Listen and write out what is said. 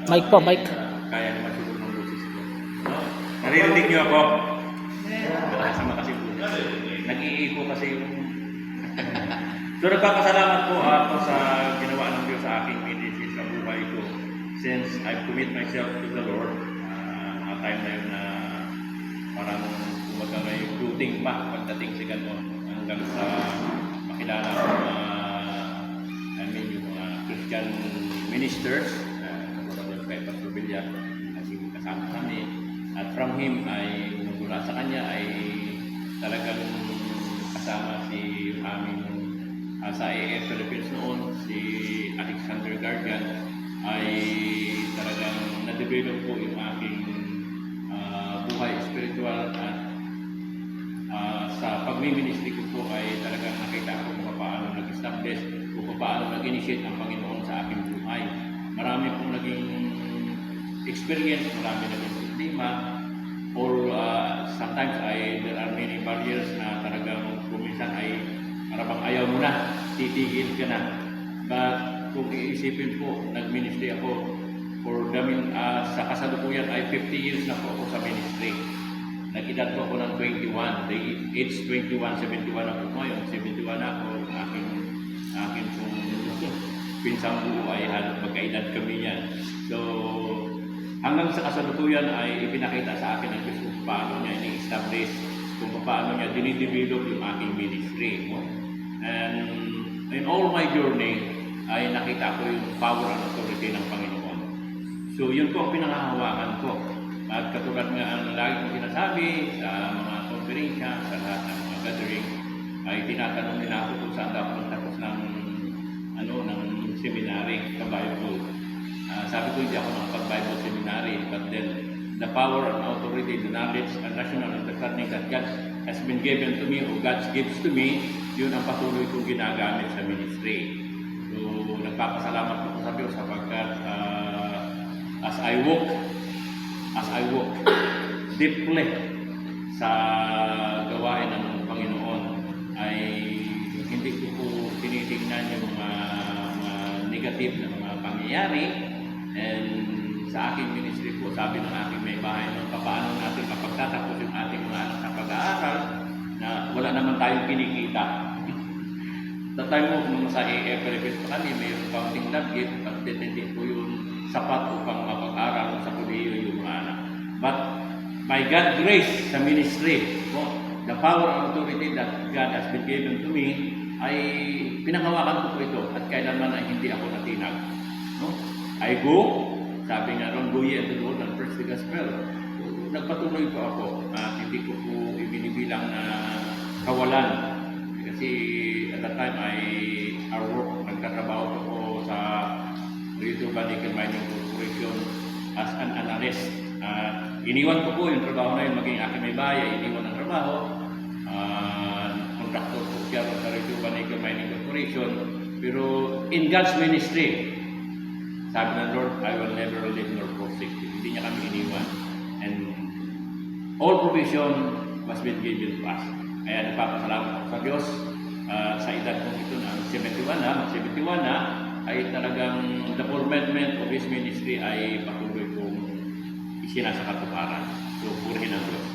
Mic po, mic. Kaya naman siguro ng boses ko. No? Naririnig niyo ako? Sama kasi po. Nag-iiko kasi yung... So nagpapasalamat po ako sa ginawa ng Diyos sa aking ministry sa buhay ko. Since I commit myself to the Lord, mga time na yun na parang kumaga may duting pa pagdating sa gano'n hanggang sa makilala ko yung mga Christian ministers, katulad kay Pastor Villar, naging kasama kami. At from him ay mula sa kanya ay talagang kasama si aming sa AF Philippines noon, si Alexander Gargan, ay talagang na-develop po yung aking buhay spiritual at sa pagmiministry ko po ay talagang nakita ko kung paano nag-establish, kung paano nag-initiate ang Panginoon sa aking buhay. Marami pong naging experience, marami naging problema, or sometimes there are many barriers na talagang kuminsan ay parang ayaw mo na, titigil ka na. But kung iisipin po, nag-ministry ako for sa kasalukuyan ay 50 years na po ako sa ministry. Nag-edad po ako ng 21. The age 21, 71 ako ngayon. 71 ako. Aking pong pinsang buo ay halos magkaedad kami yan. So, hanggang sa kasalukuyan ay ipinakita sa akin ng Diyos kung paano niya ini-establish, kung paano niya dinidevelop yung aking ministry. No? And in all my journey, ay nakita ko yung power and authority ng Panginoon. So, yun po ang pinangahawakan ko. At katulad nga ang lagi kong sinasabi sa mga konferensya, sa lahat ng mga gathering, ay tinatanong nila ako kung saan dapat magtapos ng seminary, ka-Bible. Sabi ko hindi ako nakapag-Bible seminary, but then the power and authority, the knowledge and rational understanding that God has been given to me or God gives to me, yun ang patuloy kong ginagamit sa ministry. So, nagpapasalamat po sa Diyos sapagkat as I walk deeply sa gawain ng Panginoon ay hindi ko po tinitingnan yung mga negative na mga pangyayari. And sa aking ministry po, sabi ng aking may bahay, paano natin mapagtatapos yung ating mga anak sa pag-aaral na wala naman tayong kinikita. Sa time mo, kung sa AF Philippines pa kami, mayroong counting lab gift, at hindi po yun sapat upang mapag-aral sa kuliyo yung mga anak. But by God's grace sa ministry, the power and authority that God has been given to me, ay pinanghawakan ko po ito at kailanman ay hindi ako natinag. No? I go, sabi nga ron, go ye and do and preach the gospel. So, nagpatuloy po ako at hindi ko po ibinibilang na kawalan. Kasi at that time our work, nagtatrabaho po sa Rio Nickel Mining Corporation as an analyst. Iniwan ko po yung trabaho na yun, maging aking may bahay, iniwan ang trabaho. Contractor po siya sa Rio Nickel Mining Corporation. Pero in God's ministry, sabi ng Lord, I will never leave nor forsake you. Hindi niya kami iniwan. And all provision must be given to us. Kaya nagpapasalamat ako sa Diyos sa edad kong ito na 71 na, ay talagang the fulfillment of His ministry ay patuloy kong isinasakatuparan. So, purihin ang Diyos.